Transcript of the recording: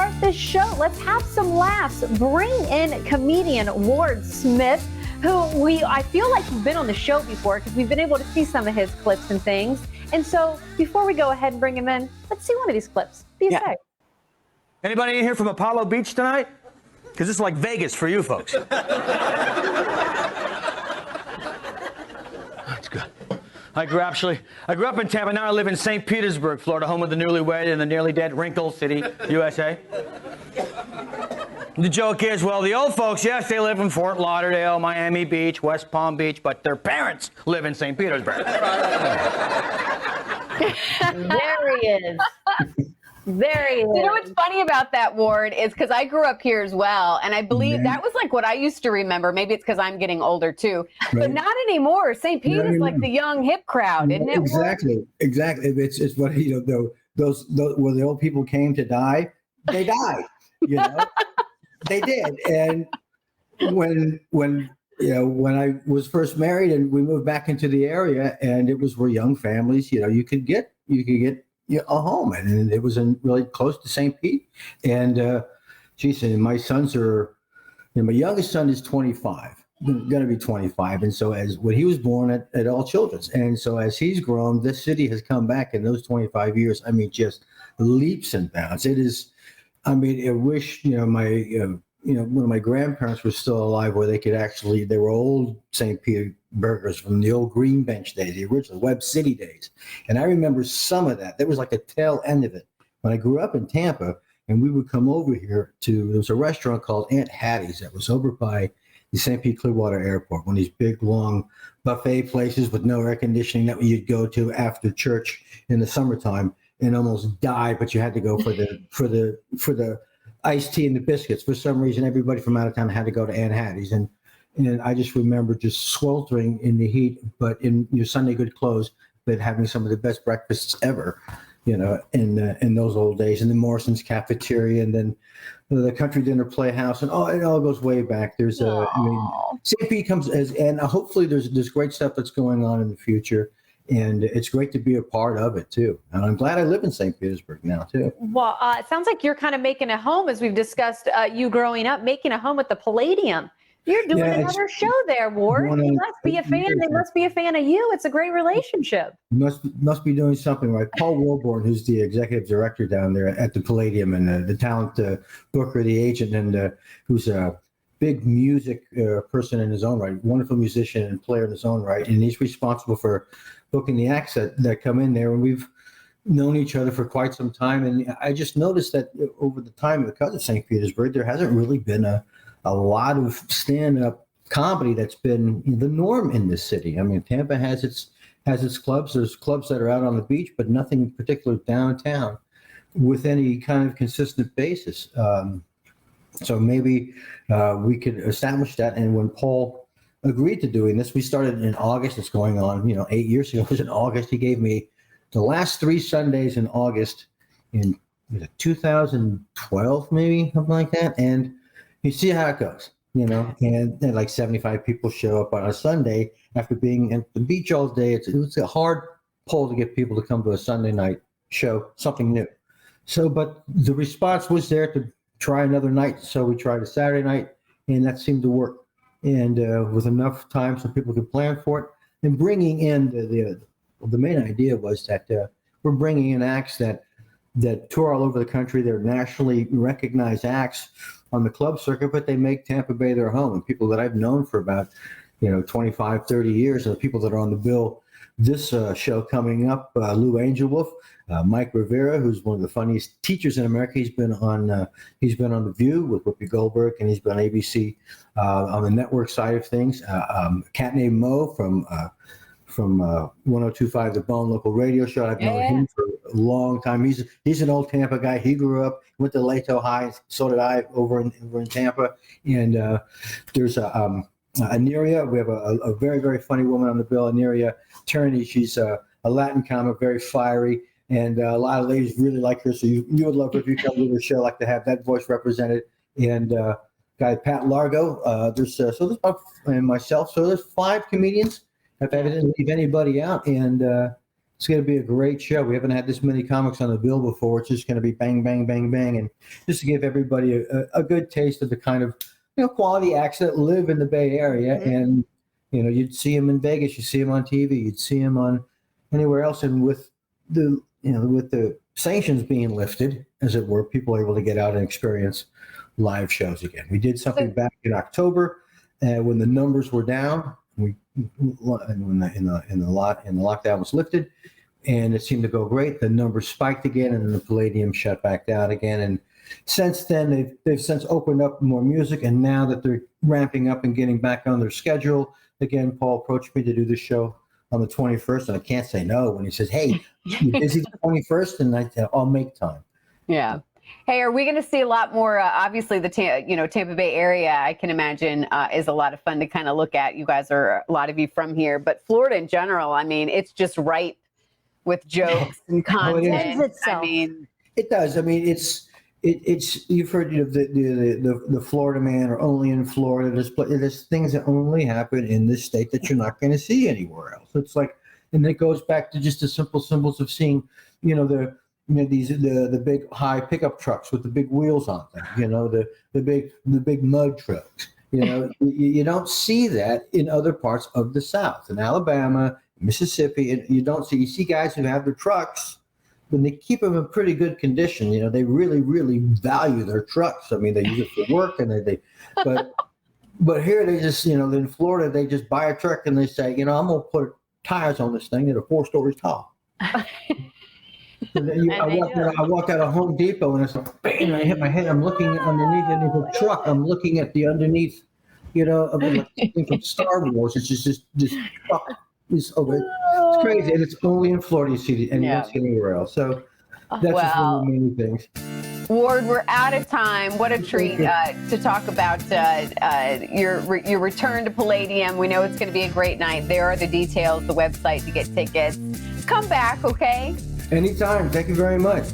start this show. Let's have some laughs. Bring in comedian Ward Smith, who I feel like he's been on the show before because we've been able to see some of his clips and things. And so before we go ahead and bring him in, let's see one of these clips. Be safe. Anybody in here from Apollo Beach tonight? Because this is like Vegas for you folks. That's good. I grew up in Tampa. Now I live in St. Petersburg, Florida, home of the newlywed and the nearly dead Wrinkle City, USA. The joke is, well, the old folks, yes, they live in Fort Lauderdale, Miami Beach, West Palm Beach, but their parents live in St. Petersburg. There he is. There he is. You know what's funny about that, Ward, is because I grew up here as well, and I believe that was like what I used to remember.Maybe it's because I'm getting older too, but not anymore. St. Pete is like the young hip crowd, isn't it? Exactly. It's what those when the old people came to die, they died. They did. And when I was first married and we moved back into the area, and it was where young families, you could get a home, and it was really close to St. Pete. And and my sons are, my youngest son is 25, going to be 25, and so when he was born at All Children's, and so as he's grown, this city has come back in those 25 years. I mean, just leaps and bounds. It is. I mean, I wish one of my grandparents were still alive, where they were old St. Petersburgers from the old Green Bench days, the original Web City days. And I remember some of that. There was like a tail end of it. When I grew up in Tampa, and we would come over here there was a restaurant called Aunt Hattie's that was over by the St. Pete Clearwater Airport, one of these big, long buffet places with no air conditioning that you'd go to after church in the summertime and almost die, but you had to go for the iced tea and the biscuits. For some reason, everybody from out of town had to go to Aunt Hattie's, and I just remember just sweltering in the heat, but in your Sunday good clothes, but having some of the best breakfasts ever, in those old days. And the Morrison's cafeteria, and then the Country Dinner Playhouse, and it all goes way back. There's St. Pete comes and hopefully there's great stuff that's going on in the future. And it's great to be a part of it, too. And I'm glad I live in St. Petersburg now, too. Well, it sounds like you're kind of making a home, as we've discussed, you growing up, making a home at the Palladium. You're doing another show there, Ward. He must be a fan. They must be a fan of you. It's a great relationship. Must be doing something right. Paul Wilborn, who's the executive director down there at the Palladium, and the talent booker, the agent, and who's a big music person in his own right, wonderful musician and player in his own right. And he's responsible for booking the acts that come in there, and we've known each other for quite some time. And I just noticed that over the time, because of St. Petersburg, there hasn't really been a lot of stand-up comedy that's been the norm in this city. I mean, Tampa has its clubs. There's clubs that are out on the beach, but nothing in particular downtown with any kind of consistent basis. So maybe we could establish that. And when Paul agreed to doing this, we started in August. It's going on, 8 years ago. It was in August. He gave me the last 3 Sundays in August in 2012, maybe something like that. And you see how it goes, and like 75 people show up on a Sunday after being at the beach all day. It's a hard pull to get people to come to a Sunday night show, something new. So, but the response was there to try another night. So we tried a Saturday night, and that seemed to work. And with enough time so people could plan for it, and bringing in the main idea was that we're bringing in acts that tour all over the country. They're nationally recognized acts on the club circuit, but they make Tampa Bay their home. And people that I've known for about 25, 30 years, and the people that are on the bill this show coming up, Lou Angelwolf, Mike Rivera, who's one of the funniest teachers in America. He's been on The View with Whoopi Goldberg, and he's been on ABC on the network side of things. A cat named Mo from 102.5 The Bone local radio show. I've known him for a long time. He's an old Tampa guy. He grew up, went to Lato High. So did I over in Tampa. And there's Aniria. We have a very, very funny woman on the bill, Aniria Turney. She's a Latin comic, very fiery. And a lot of ladies really like her. So you would love her if you come to the show, like to have that voice represented. And guy Pat Largo. There's about, and myself. So there's 5 comedians. If I didn't leave anybody out, and It's going to be a great show. We haven't had this many comics on the bill before. It's just going to be bang, bang, bang, bang, and just to give everybody a good taste of the kind of quality acts that live in the Bay Area. And you'd see them in Vegas, you see them on TV, you'd see them on anywhere else. And with the with the sanctions being lifted, as it were, people are able to get out and experience live shows again. We did something back in October when the numbers were down. When the lockdown was lifted, and it seemed to go great. The numbers spiked again, and then the Palladium shut back down again. And since then, they've since opened up more music, and now that they're ramping up and getting back on their schedule again, Paul approached me to do the show on the 21st, and I can't say no when he says, "Hey, you busy the 21st?" And I said, "I'll make time." Yeah. Hey, are we going to see a lot more? Obviously, the Tampa Bay area, I can imagine, is a lot of fun to kind of look at. You guys are, a lot of you from here, but Florida in general, I mean, it's just ripe with jokes and content. I mean, it does. I mean, it's you've heard the Florida man, or only in Florida. There's things that only happen in this state that you're not going to see anywhere else. It's like, and it goes back to just the simple symbols of seeing, the big high pickup trucks with the big wheels on them, the big mud trucks. You don't see that in other parts of the South, in Alabama, Mississippi, and you see guys who have their trucks, and they keep them in pretty good condition. They really, really value their trucks. I mean, they use it for work, and but here they just, in Florida, they just buy a truck and they say, I'm gonna put tires on this thing that are 4 stories tall. And then I walked out of Home Depot, and it's like, bang, I hit my head. I'm looking underneath the truck. I'm looking at the underneath, of like something from Star Wars. It's just this truck is over. It's crazy, and it's only in Florida you see it, and you don't see it anywhere else. So that's just one of the many things. Ward, we're out of time. What a treat to talk about your return to Palladium. We know it's going to be a great night. There are the details, the website to get tickets. Come back, okay? Anytime. Thank you very much.